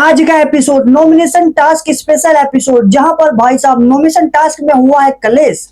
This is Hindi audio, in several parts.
आज का episode nomination task special episode, जहां पर भाई साहब नॉमिनेशन टास्क में हुआ है कलेश।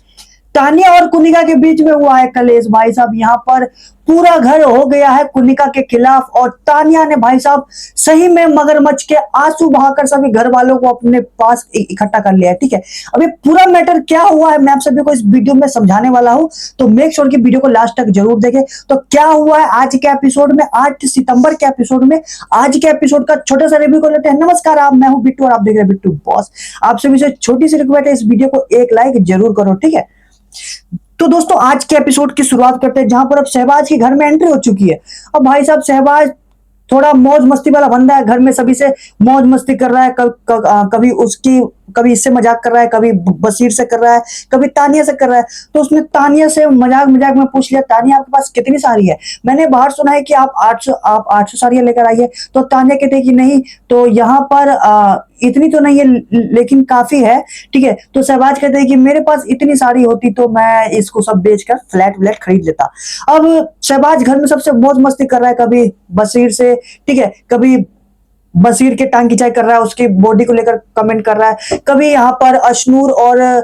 तानिया और कुनिका के बीच में हुआ है कलेश भाई साहब। यहाँ पर पूरा घर हो गया है कुनिका के खिलाफ और तानिया ने भाई साहब सही में मगरमच्छ के आंसू बहाकर सभी घर वालों को अपने पास इकट्ठा कर लिया है। ठीक है, अभी पूरा मैटर क्या हुआ है मैं आप सभी को इस वीडियो में समझाने वाला हूं, तो मेक श्योर कि वीडियो को लास्ट तक जरूर देखें। तो क्या हुआ है आज के एपिसोड में, 8 सितंबर के एपिसोड में, आज के एपिसोड का छोटा सा रिव्यू को लेते हैं। नमस्कार, मैं हूं बिट्टू और आप देख रहे हैं बिट्टू बॉस। आप सभी से छोटी सी रिक्वेस्ट है, इस वीडियो को एक लाइक जरूर करो। ठीक है, तो दोस्तों आज के एपिसोड की शुरुआत करते हैं, जहां पर अब शहबाज की घर में एंट्री हो चुकी है। अब भाई साहब शहबाज थोड़ा मौज मस्ती वाला बंदा है, घर में सभी से मौज मस्ती कर रहा है। कभी उसकी, कभी इससे मजाक कर रहा है, कभी बशीर से कर रहा है, कभी तानिया से कर रहा है। तो उसने तानिया से मजाक मजाक में पूछ लिया, तानिया आपके पास कितनी साड़ी है? मैंने बाहर सुना है कि आप 800 साड़ियां लेकर आइए। तो तानिया कहते हैं कि नहीं, तो यहाँ पर इतनी तो नहीं है लेकिन काफी है। ठीक है, तो शहबाज कहते हैं कि मेरे पास इतनी साड़ी होती तो मैं इसको सब बेचकर फ्लैट व्लैट खरीद लेता। अब शहबाज घर में सबसे मौज मस्ती कर रहा है, कभी बशीर से, ठीक है, कभी बशीर के टांग खिंचाई कर रहा है, उसकी बॉडी को लेकर कमेंट कर रहा है, कभी यहाँ पर अशनूर और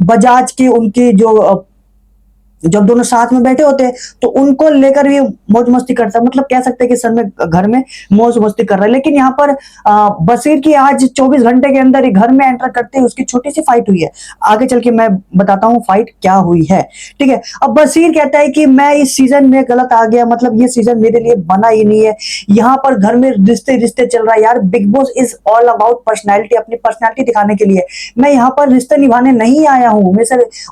बजाज की उनकी जो जब दोनों साथ में बैठे होते हैं तो उनको लेकर भी मौज मस्ती करता है। मतलब कह सकते हैं कि सर में घर में मौज मस्ती कर रहा है। लेकिन यहाँ पर बशीर की आज 24 घंटे के अंदर ही घर में एंटर करते ही उसकी छोटी सी फाइट हुई है। आगे चल के मैं बताता हूँ फाइट क्या हुई है। ठीक है, अब बशीर कहता है कि मैं इस सीजन में गलत आ गया, मतलब ये सीजन मेरे लिए बना ही नहीं है। यहाँ पर घर में रिश्ते रिश्ते चल रहा है यार। Big boss is all about personality, अपनी पर्सनैलिटी दिखाने के लिए। मैं यहाँ पर रिश्ते निभाने नहीं आया हूँ,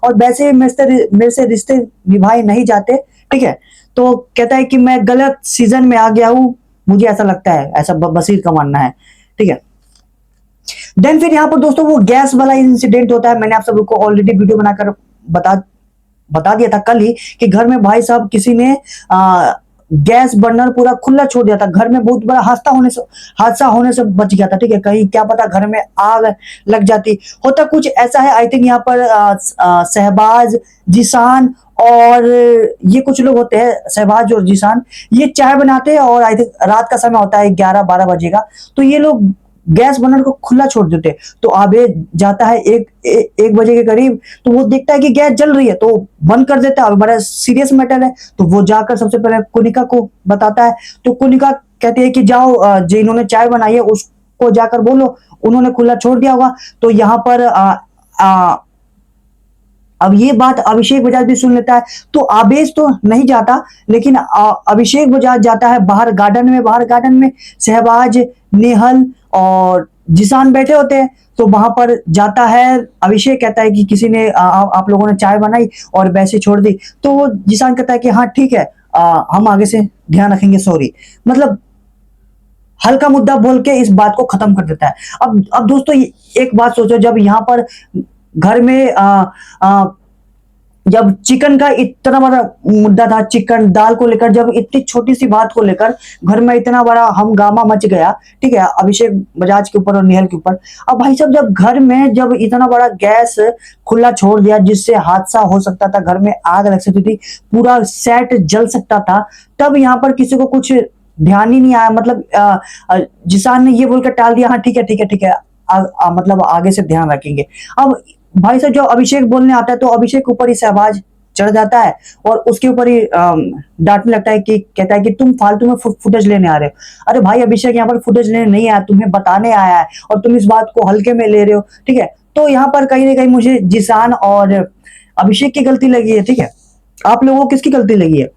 और वैसे मेरे से रिश्ते निभाए नहीं जाते। ठीक है, तो कहता है कि मैं गलत सीजन में आ गया हूं, मुझे ऐसा लगता है, ऐसा बशीर का मानना है। ठीक है, देन फिर यहाँ पर दोस्तों वो गैस वाला इंसिडेंट होता है। मैंने आप सबको ऑलरेडी वीडियो बनाकर बता दिया था कल ही कि घर में भाई साहब किसी ने गैस बर्नर पूरा खुला छोड़ दिया था। घर में बहुत बड़ा हादसा होने से बच गया था। ठीक है, कहीं क्या पता घर में आग लग जाती। होता कुछ ऐसा है, आई थिंक यहाँ पर शहबाज, जिसान और ये कुछ लोग होते हैं, शहबाज और जिसान, ये चाय बनाते हैं और आई थिंक रात का समय होता है, 11-12 बजे का। तो ये लोग गैस बर्नर को खुला छोड़ देते। तो आबे जाता है एक बजे के करीब, तो वो देखता है कि गैस जल रही है तो बंद कर देता है। बड़ा सीरियस मैटर है, तो वो जाकर सबसे पहले कुनिका को बताता है। तो कुनिका कहती है कि जाओ, जो इन्होंने चाय बनाई है उसको जाकर बोलो, उन्होंने खुला छोड़ दिया होगा। तो यहाँ पर अब ये बात अभिषेक बजाज भी सुन लेता है। तो आवेश तो नहीं जाता, लेकिन अभिषेक बजाज जाता है बाहर गार्डन में। बाहर गार्डन में शहबाज, नेहल और जिसान बैठे होते हैं। तो वहां पर जाता है, अभिषेक कहता है कि किसी ने आप लोगों ने चाय बनाई और वैसे छोड़ दी। तो वो जिसान कहता है कि हाँ ठीक है, हम आगे से ध्यान रखेंगे, सॉरी। मतलब हल्का मुद्दा बोल के इस बात को खत्म कर देता है। अब दोस्तों एक बात सोचो, जब यहाँ पर घर में जब चिकन का इतना बड़ा मुद्दा था, चिकन दाल को लेकर, जब इतनी छोटी सी बात को लेकर घर में इतना बड़ा हंगामा मच गया, ठीक है, अभिषेक बजाज के ऊपर और नेहल के ऊपर। अब भाई साहब जब घर में जब इतना बड़ा गैस खुला छोड़ दिया जिससे हादसा हो सकता था, घर में आग लग सकती थी, पूरा सेट जल सकता था, तब यहाँ पर किसी को कुछ ध्यान ही नहीं आया। मतलब जिसान ने ये बोलकर टाल दिया, हाँ ठीक है ठीक है ठीक है, मतलब आगे से ध्यान रखेंगे। अब भाई साहब जो अभिषेक बोलने आता है तो अभिषेक के ऊपर ही शहबाज चढ़ जाता है और उसके ऊपर ही डांटने लगता है, कि कहता है कि तुम फालतू में फुटेज लेने आ रहे हो। अरे भाई अभिषेक यहाँ पर फुटेज लेने नहीं आया, तुम्हें बताने आया है और तुम इस बात को हल्के में ले रहे हो। ठीक है, तो यहाँ पर कहीं ना कहीं मुझे जिसान और अभिषेक की गलती लगी है। ठीक है, आप लोगों को किसकी गलती लगी है?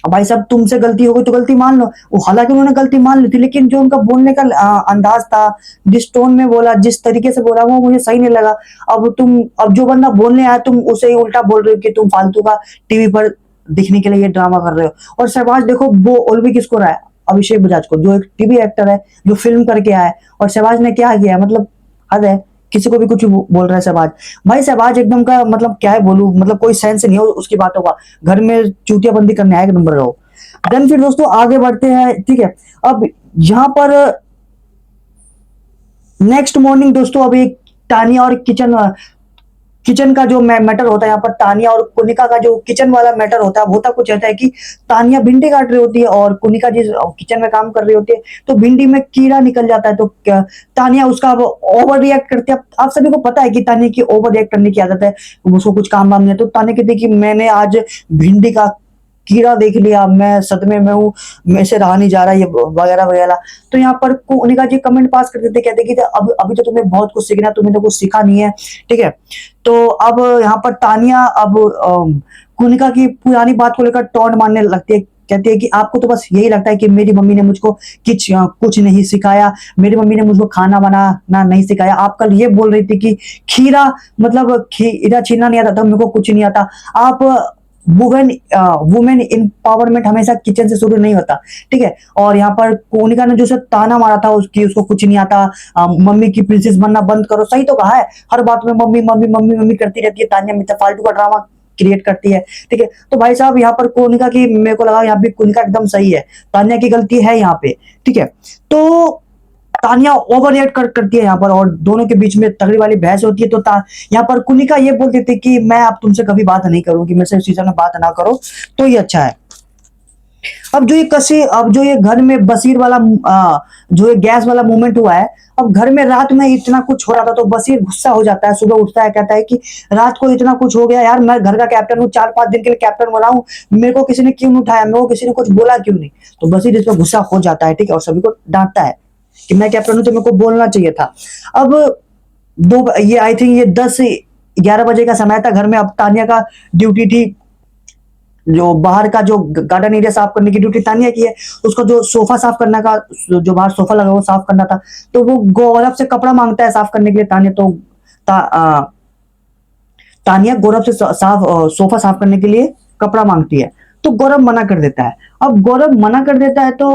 भाई साहब तुमसे गलती हो गई तो गलती मान लो। वो हालांकि उन्होंने गलती मान ली थी, लेकिन जो उनका बोलने का अंदाज था, जिस टोन में बोला, जिस तरीके से बोला, वो मुझे सही नहीं लगा। अब जो बंदा बोलने आया तुम उसे ही उल्टा बोल रहे हो कि तुम फालतू का टीवी पर दिखने के लिए ये ड्रामा कर रहे हो। और शहबाज देखो वो ओलवी किसको रहा है? अभिषेक बजाज को, जो एक टीवी एक्टर है, जो फिल्म करके आया है। और शहबाज ने क्या किया? मतलब हद है, किसी को भी कुछ बोल रहा है शहबाज। भाई शहबाज एकदम का, मतलब क्या है बोलूं, मतलब कोई सेंस नहीं हो उसकी बातों का। घर में चूतियाबंदी करने आए, एक नंबर रहो। देन फिर दोस्तों आगे बढ़ते हैं। ठीक है, अब यहां पर नेक्स्ट मॉर्निंग दोस्तों, अब एक तानिया और किचन किचन का जो मैटर होता है यहाँ पर तानिया और कुनिका का जो किचन वाला मैटर होता है, होता कुछ ऐसा है कि तानिया भिंडी काट रही होती है और कुनिका जिस किचन में काम कर रही होती है तो भिंडी में कीड़ा निकल जाता है, तो तानिया उसका ओवर रिएक्ट करती है। आप सभी को पता है कि तानिया की ओवर रिएक्ट करने की आदत है, उसको कुछ काम वाम नहीं है, तो तानिया कहती है कि मैंने आज भिंडी का कीड़ा देख लिया, मैं सदमे में हूँ, मेरे से रहा नहीं जा रहा, ये वगैरह वगैरह। तो यहाँ पर उन्हीं जी कमेंट पास कर देते, कहते कि अब अभी तो तुम्हें बहुत कुछ सीखना, तुमने तो कुछ सीखा नहीं है, ठीक है। तो अब यहाँ पर तानिया अब कुनिका की पुरानी बात को लेकर टोंट मारने लगती है, कहती है कि आपको तो बस यही लगता है कि मेरी मम्मी ने मुझको कुछ नहीं सिखाया, मेरी मम्मी ने मुझको खाना बनाना नहीं सिखाया। आप कल ये बोल रही थी कि खीरा मतलब खीरा छीलना नहीं आता था, मेरे को कुछ नहीं आता। आप वुमेन एम्पावरमेंट हमेशा किचन से शुरू नहीं होता, ठीक है। और यहाँ पर कोनिका ने जो उसे ताना मारा था उसकी उसको कुछ नहीं आता, मम्मी की प्रिंसेस बनना बंद करो, सही तो कहा है, हर बात में मम्मी मम्मी मम्मी मम्मी करती रहती है तानिया, मित्र फालतू का ड्रामा क्रिएट करती है, ठीक है। तो भाई साहब यहाँ पर कोनिका की, मेरे को लगा यहाँ पे कोनिका एकदम सही है, तानिया की गलती है यहाँ पे, ठीक है। तो तानिया ओवर रिएक्ट करती है यहाँ पर और दोनों के बीच में तगड़ी वाली बहस होती है। तो यहाँ पर कुनिका ये बोल देती है कि मैं अब तुमसे कभी बात नहीं करूंगी, मेरे से इस सीजन में बात ना करो, तो ये अच्छा है। अब जो ये घर में बसीर वाला जो ये गैस वाला मूवमेंट हुआ है, अब घर में रात में इतना कुछ हो रहा था तो बसीर गुस्सा हो जाता है, सुबह उठता है, कहता है कि रात को इतना कुछ हो गया यार, मैं घर का कैप्टन हूँ, 4-5 दिन के लिए कैप्टन बना हूँ, मेरे को किसी ने क्यों नहीं उठाया, मेरे को किसी ने कुछ बोला क्यों नहीं। तो बसीर इस पर गुस्सा हो जाता है, ठीक है, और सभी को डांटता है कि मैं कैप्टन हूं तो मेरे को बोलना चाहिए था। अब ये आई थिंक ये 10 से 11 बजे का समय था घर में। अब तानिया का ड्यूटी थी, जो बाहर का जो गार्डन एरिया साफ करने की ड्यूटी तानिया की है, उसको जो सोफा साफ करने का, जो बाहर सोफा लगा वो साफ करना था, तो वो गौरव से कपड़ा मांगता है साफ करने के लिए तानिया। तो तानिया गौरव से सोफा साफ करने के लिए कपड़ा मांगती है, तो गौरव मना कर देता है। अब गौरव मना कर देता है तो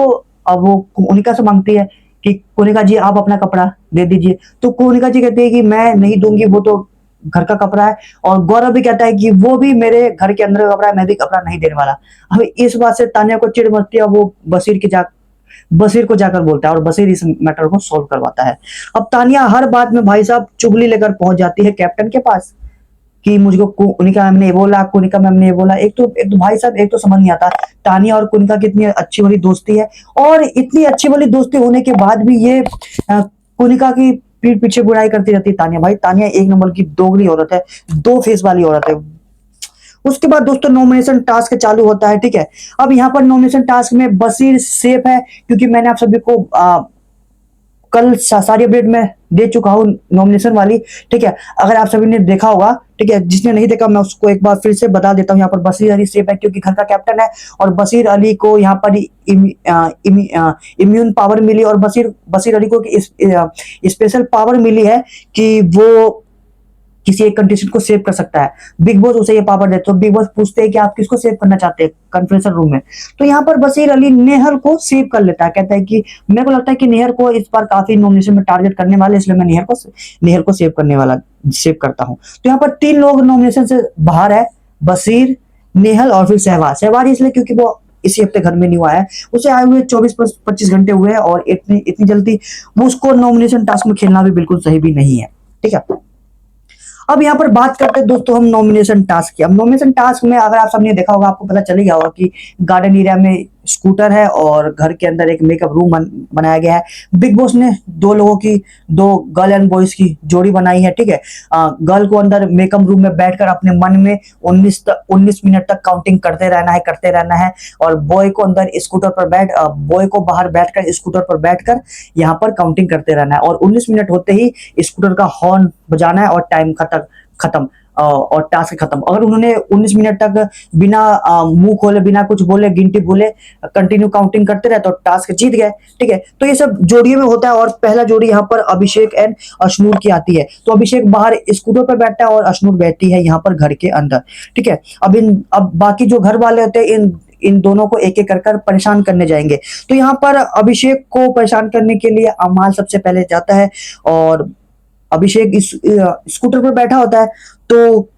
अब वो कोनिका से मांगती है कि कोनिका जी आप अपना कपड़ा दे दीजिए, तो कोनिका जी कहती है कि मैं नहीं दूंगी, वो तो घर का कपड़ा है। और गौरव भी कहता है कि वो भी मेरे घर के अंदर का कपड़ा है, मैं भी कपड़ा नहीं देने वाला। अब इस बात से तानिया को चिढ़ मचती है, वो बसीर को जाकर बोलता है और बसीर इस मैटर को सोल्व करवाता है। अब तानिया हर बात में भाई साहब चुगली लेकर पहुंच जाती है कैप्टन के पास कि मुझको कुनिका मैम ने ये बोला, कुनिका मैम ने ये बोला। एक तो भाई साहब एक तो समझ नहीं आता तानिया और कुनिका की इतनी अच्छी वाली दोस्ती है, और इतनी अच्छी वाली दोस्ती होने के बाद भी ये कुनिका की पीठ पीछे बुराई करती रहती है तानिया। भाई तानिया एक नंबर की दोगली औरत है, दो फेस वाली औरत है। उसके बाद दोस्तों नॉमिनेशन टास्क चालू होता है, ठीक है। अब यहाँ पर नॉमिनेशन टास्क में बसीर सेफ है, क्योंकि मैंने आप सभी को कल सारी अपडेट में दे चुका हूँ नॉमिनेशन वाली, ठीक है। अगर आप सभी ने देखा होगा, ठीक है, जिसने नहीं देखा मैं उसको एक बार फिर से बता देता हूँ। यहाँ पर बसीर अली सेफ है क्योंकि घर का कैप्टन है, और बसीर अली को यहाँ पर इम्यून पावर मिली, और बसीर अली को स्पेशल पावर मिली है कि वो किसी एक कंटेस्टेंट को सेव कर सकता है। बिग बॉस उसे ये पावर देते, तो बिग बॉस पूछते हैं कि आप किसको सेव करना चाहते हैं कॉन्फ्रेंस रूम में। तो यहाँ पर बसीर अली नेहर को सेव कर लेता है, कहता है कि मेरे को लगता है कि नेहर को इस बार काफी नॉमिनेशन में टारगेट करने वाले, इसलिए मैं नेहर को सेव करता हूँ। तो यहाँ पर 3 लोग नॉमिनेशन से बाहर है, बसीर, नेहल और फिर सहवाग इसलिए क्योंकि वो इसी हफ्ते घर में नहीं हुआ है, उसे आए हुए 24-25 घंटे हुए हैं, और इतनी जल्दी वो उसको नॉमिनेशन टास्क में खेलना भी बिल्कुल सही भी नहीं है, ठीक है। अब यहाँ पर बात करते हैं दोस्तों हम नॉमिनेशन टास्क की। अब नॉमिनेशन टास्क में अगर आप सबने देखा होगा, आपको पता चल गया होगा कि गार्डन एरिया में स्कूटर है और घर के अंदर एक मेकअप रूम बनाया गया है। बिग बॉस ने 2 लोगों की, 2 गर्ल एंड बॉयज की जोड़ी बनाई है, ठीक है। गर्ल को अंदर मेकअप रूम में बैठकर अपने मन में 19 मिनट तक काउंटिंग करते रहना है, और बॉय को अंदर स्कूटर पर बॉय को बाहर बैठकर स्कूटर पर बैठकर यहाँ पर काउंटिंग करते रहना है, और 19 मिनट होते ही स्कूटर का हॉर्न बजाना है और टाइम खत्म और टास्क खत्म। अगर उन्होंने 19 मिनट तक बिना मुंह खोले, बिना कुछ बोले, गिनती बोले कंटिन्यू काउंटिंग करते रहे तो टास्क जीत गए, ठीक है। तो ये सब जोड़ियों में होता है, और पहला जोड़ी यहाँ पर अभिषेक एंड अशनूर की आती है। तो अभिषेक बाहर स्कूटर पर बैठता है और अशनूर बैठती है यहाँ पर घर के अंदर, ठीक है। अब बाकी जो घर वाले होते हैं इन दोनों को एक एक कर परेशान करने जाएंगे। तो यहाँ पर अभिषेक को परेशान करने के लिए अमाल सबसे पहले जाता है, और अभिषेक इस स्कूटर पर बैठा होता है, तो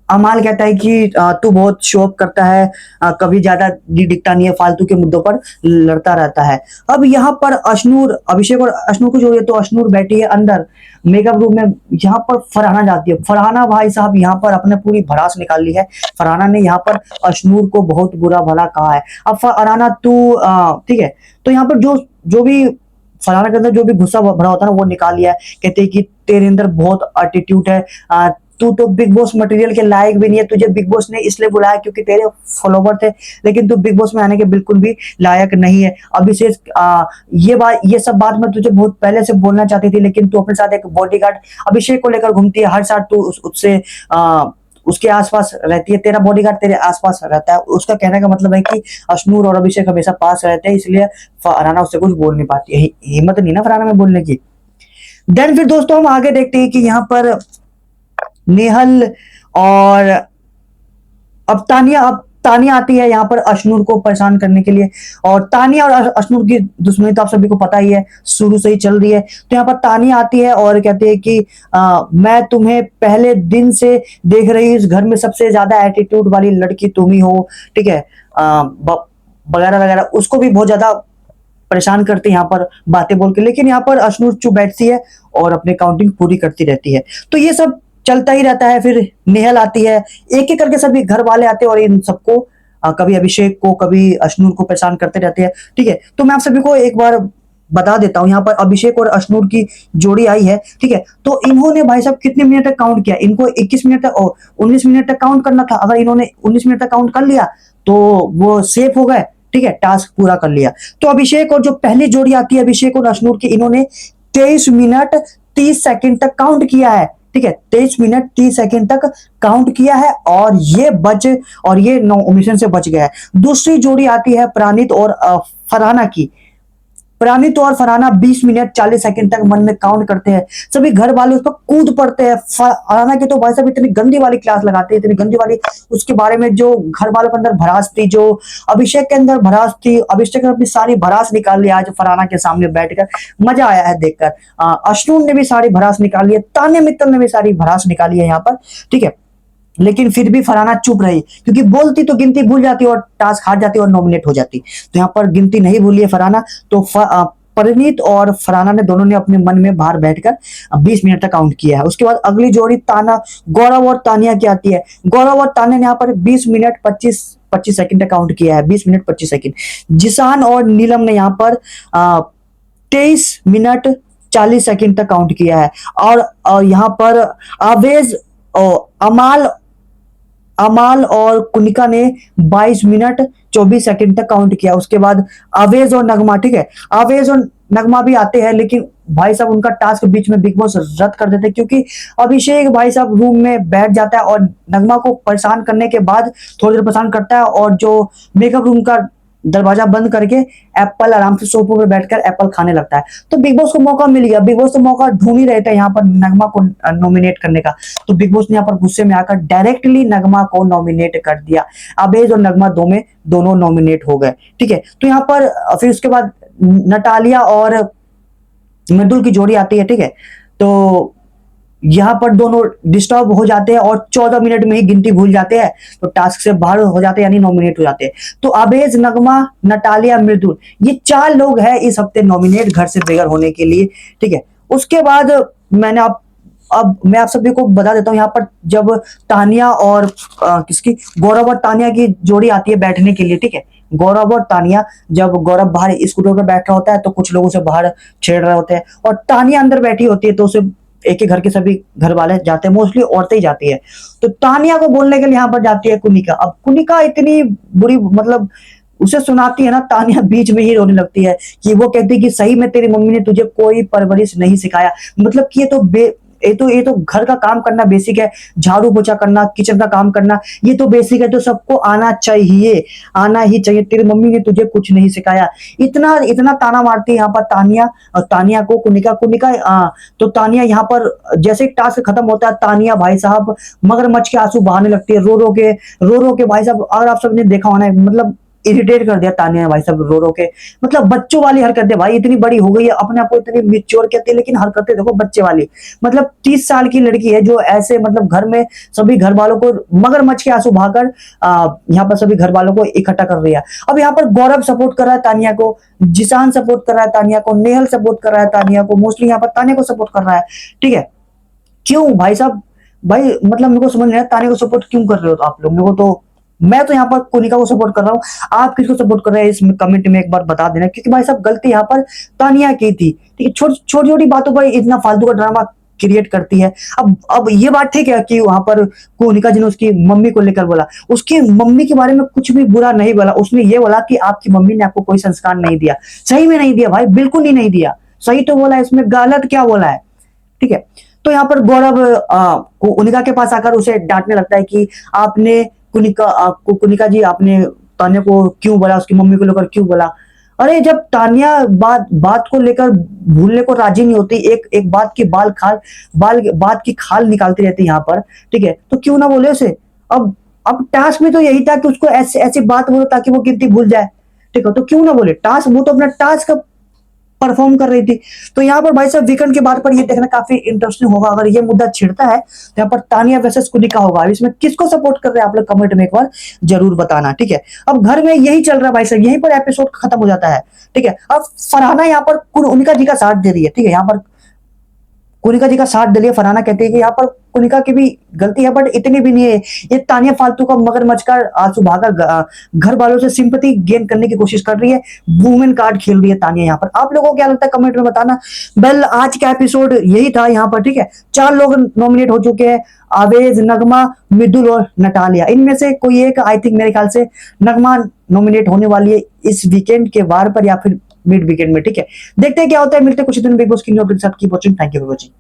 अमाल कहता है कि तू बहुत शो ऑफ करता है, कभी ज्यादा दिखता नहीं है, फालतू के मुद्दों पर लड़ता रहता है। अब यहाँ पर अशनूर, अभिषेक और अशनूर को जो है, तो अशनूर बैठी है अंदर मेकअप रूम में। यहाँ पर फरहाना जाती है। फरहाना भाई साहब यहाँ पर अपने पूरी भड़ास निकाल ली है। फरहाना ने यहाँ पर अशनूर को बहुत बुरा भला कहा है। अब फरहाना तू ठीक है, तो यहाँ पर जो जो भी फरहाना के अंदर जो भी गुस्सा भरा होता है ना, वो निकाल लिया है। कहते हैं कि तेरे अंदर बहुत एटीट्यूड है, तू तो बिग बॉस मटेरियल के लायक भी नहीं है, तुझे बिग बॉस ने इसलिए बुलाया क्योंकि तेरे फॉलोवर थे, लेकिन तू बिग बॉस में आने के बिल्कुल भी लायक नहीं है। अभिषेक ये सब बात मैं तुझे बहुत पहले से बोलना चाहती थी, लेकिन तू अपने साथ एक बॉडीगार्ड अभिषेक को लेकर घूमती है। हर साल तू उससे उसके आसपास रहती है, तेरा बॉडीगार्ड तेरे आसपास रहता है। उसका कहने का मतलब है कि अशनूर और अभिषेक हमेशा पास रहते हैं, इसलिए फरहाना उससे कुछ बोल नहीं पाती है। हिम्मत नहीं ना फरहाना में बोलने की। देन फिर दोस्तों हम आगे देखते हैं कि यहाँ पर नेहल और अब तानिया आती है यहाँ पर अशनूर को परेशान करने के लिए। और तानिया और अशनूर की दुश्मनी तो आप सभी को पता ही है, शुरू से ही चल रही है। तो यहाँ पर तानिया आती है और कहती है कि मैं तुम्हें पहले दिन से देख रही हूँ, इस घर में सबसे ज्यादा एटीट्यूड वाली लड़की तुम ही हो, ठीक है, वगैरह वगैरह। उसको भी बहुत ज्यादा परेशान करती है यहाँ पर बातें बोल के, लेकिन यहाँ पर अशनूर चुप बैठती है और अपनी काउंटिंग पूरी करती रहती है। तो ये सब चलता ही रहता है। फिर नेहल आती है, एक एक करके सभी घर वाले आते हैं और इन सबको कभी अभिषेक को कभी अशनूर को परेशान करते रहते हैं, ठीक है। तो मैं आप सभी को एक बार बता देता हूं, यहाँ पर अभिषेक और अशनूर की जोड़ी आई है, ठीक है। तो इन्होंने भाई साहब कितने मिनट तक काउंट किया, इनको 21 मिनट तक और 19 मिनट तक काउंट करना था। अगर इन्होंने 19 मिनट तक काउंट कर लिया तो वो सेफ हो गए, ठीक है, टास्क पूरा कर लिया। तो अभिषेक और जो पहली जोड़ी आती है अभिषेक और अशनूर की, इन्होंने 23 मिनट 30 सेकंड तक काउंट किया है, ठीक है, 23 मिनट 30 सेकंड तक काउंट किया है और ये नॉमिनेशन से बच गया है। दूसरी जोड़ी आती है प्राणित और फरहाना की। प्राणित और फरहाना 20 मिनट 40 सेकंड तक मन में काउंट करते हैं। सभी घर वाले उस पर कूद पड़ते हैं। फरहाना की तो भाई साहब इतनी गंदी वाली क्लास लगाते हैं, इतनी गंदी वाली, उसके बारे में जो घर वालों के अंदर भड़ास थी, जो अभिषेक के अंदर भड़ास थी, अभिषेक ने अपनी सारी भड़ास निकाल ली आज फरहाना के सामने बैठकर। मजा आया है देखकर। अशनूर ने भी सारी भड़ास निकाली है, तान्या मित्तल ने भी सारी भड़ास निकाली है यहाँ पर, ठीक है। लेकिन फिर भी फरहाना चुप रही, क्योंकि बोलती तो गिनती भूल जाती और टास्क हार जाती और नॉमिनेट हो जाती। तो यहाँ पर गिनती नहीं भूली है फरहाना। तो परिणीत और फरहाना ने दोनों ने अपने मन में बाहर बैठकर 20 मिनट तक काउंट किया है। उसके बाद अगली जोड़ी गौरव और तानिया की आती है। गौरव और तानिया ने यहाँ पर 20 मिनट 25 सेकंड तक काउंट किया है, 20 मिनट 25 सेकंड। जिसान और नीलम ने यहाँ पर 23 मिनट 40 सेकंड तक काउंट किया है। और यहाँ पर आवेज अमाल और कुनिका ने 22 मिनट 24 सेकंड तक काउंट किया। उसके बाद अवेज और नगमा, ठीक है, अवेज और नगमा भी आते हैं, लेकिन भाई साहब उनका टास्क बीच में बिग बॉस रद्द कर देते, क्योंकि अभिषेक भाई साहब रूम में बैठ जाता है और नगमा को परेशान करने के बाद थोड़ी देर परेशान करता है और जो मेकअप रूम का दरवाजा बंद करके एप्पल आराम से सोफे पे बैठकर एप्पल खाने लगता है। तो बिग बॉस को मौका मिल गया, बिग बॉस तो मौका ढूंढ ही रहे थे यहाँ पर नगमा को नॉमिनेट करने का। तो बिग बॉस ने यहाँ पर गुस्से में आकर डायरेक्टली नगमा को नॉमिनेट कर दिया। अबेज और नगमा दोनों नॉमिनेट हो गए, ठीक है। तो यहाँ पर फिर उसके बाद नटालिया और मृदुल की जोड़ी आती है, ठीक है। तो यहाँ पर दोनों डिस्टर्ब हो जाते हैं और 14 मिनट में ही गिनती भूल जाते हैं, तो टास्क से बाहर हो जाते हैं, यानी नॉमिनेट हो जाते हैं। तो अबेज, नगमा, नटालिया, मृदुल, ये 4 लोग हैं इस हफ्ते नॉमिनेट घर से बेघर होने के लिए, ठीक है। उसके बाद अब मैं आप सभी को बता देता हूँ, यहाँ पर जब तानिया और गौरव और तानिया की जोड़ी आती है बैठने के लिए, ठीक है। गौरव और तानिया, जब गौरव बाहर स्कूटर पर बैठ रहा होता है तो कुछ लोगों से बाहर छेड़ रहे होते हैं और तानिया अंदर बैठी होती है, तो उसे एक ही घर के सभी घर वाले जाते हैं, मोस्टली औरतें ही जाती है। तो तानिया को बोलने के लिए यहाँ पर जाती है कुनिका। अब कुनिका इतनी बुरी, मतलब उसे सुनाती है ना, तानिया बीच में ही रोने लगती है कि वो कहती है कि सही में तेरी मम्मी ने तुझे कोई परवरिश नहीं सिखाया। मतलब कि ये तो घर का काम करना बेसिक है, झाड़ू पोछा करना, किचन का काम करना, ये तो बेसिक है, तो सबको आना ही चाहिए। तेरी मम्मी ने तुझे कुछ नहीं सिखाया। इतना ताना मारती है यहाँ पर तानिया को कुनिका। तो तानिया यहाँ पर जैसे टास्क खत्म होता है, तानिया भाई साहब मगरमच्छ के आंसू बहाने लगती है, रो रो के भाई साहब। अगर आप सबने देखा होना, मतलब इरिटेट कर दिया तानिया ने भाई साहब रो रो के। मतलब बच्चों वाली हरकतें भाई, इतनी बड़ी हो गई है, अपने आप को इतनी मिच्योर कहती है, लेकिन हरकतें देखो बच्चे वाली। मतलब 30 साल की लड़की है जो ऐसे मतलब घर में सभी घर वालों को मगरमच्छ के आंसू बहाकर यहाँ पर सभी घर वालों को इकट्ठा कर रही है। अब यहाँ पर गौरव सपोर्ट कर रहा है तानिया को, जिसान सपोर्ट कर रहा है तानिया को, नेहल सपोर्ट कर रहा है तानिया को, मोस्टली यहाँ पर तानिया को सपोर्ट कर रहा है। ठीक है, क्यों भाई साहब? भाई मतलब मेरे को समझ नहीं आया तानिया को सपोर्ट क्यों कर रहे हो आप लोग। मेरे को तो, मैं तो यहाँ पर कोनिका को सपोर्ट कर रहा हूँ, आप किसको सपोर्ट कर रहे हैं इसमें कमेंट में एक बार बता देना, क्योंकि भाई साहब गलती यहाँ पर तानिया की थी। ठीक है, छोटी छोटी बातों पर इतना फालतू का ड्रामा क्रिएट करती है। अब ये बात ठीक है कि वहां पर कोनिका जी ने उसकी मम्मी को लेकर बोला, उसकी मम्मी के बारे में कुछ भी बुरा नहीं बोला, उसने ये बोला कि आपकी मम्मी ने आपको कोई संस्कार नहीं दिया। सही में नहीं दिया भाई, बिल्कुल ही नहीं दिया, सही तो बोला, इसमें गलत क्या बोला है। ठीक है, तो यहाँ पर गौरव कुनिका के पास आकर उसे डांटने लगता है कि आपने कुनिका जी आपने तानिया को क्यों बोला, उसकी मम्मी को लेकर क्यों बोला। अरे जब तानिया बात को लेकर भूलने को राजी नहीं होती, एक एक बात की बात की खाल निकालती रहती है यहाँ पर। ठीक है, तो क्यों ना बोले उसे। अब टास्क में तो यही था कि उसको ऐसी ऐसी बात बोलो ताकि वो गिनती भूल जाए। ठीक है, तो क्यों ना बोले, टास्क वो तो अपना टास्क परफॉर्म कर रही थी। तो यहाँ पर भाई साहब वीकेंड के बाद पर ये देखना काफी इंटरेस्टिंग होगा, अगर ये मुद्दा छिड़ता है तो यहाँ पर तानिया वर्सेस कुनिका होगा। इसमें किसको सपोर्ट कर रहे हैं आप लोग कमेंट में एक बार जरूर बताना। ठीक है, अब घर में यही चल रहा है भाई साहब, यहीं पर एपिसोड खत्म हो जाता है। ठीक है, अब फरहाना यहाँ पर कुनिका जी का साथ दे रही है। ठीक है, यहाँ पर कुनिका जी का साथ दे रही है, फरहाना कहती है कि यहाँ पर कुनिका की भी गलती है, बट इतनी भी नहीं है। ये तानिया फालतू का मगरमच्छ का आंसू बहाकर घर वालों से सिंपैथी गेन करने की कोशिश कर रही है, वुमेन कार्ड खेल रही है तानिया यहाँ पर। आप लोगों को क्या लगता है कमेंट में बताना। वेल आज का एपिसोड यही था यहाँ पर। ठीक है, 4 लोग नॉमिनेट हो चुके हैं, आवेज, नगमा, मिदुल और नटालिया। इनमें से कोई एक, आई थिंक मेरे ख्याल से नगमा नॉमिनेट होने वाली है इस वीकेंड के वार पर या फिर मिड वीकेंड में। ठीक है, देखते हैं क्या होता है, मिलते हैं कुछ दिन बिग बॉस की न्यू अपडेट के साथ। Keep watching, thank you for watching.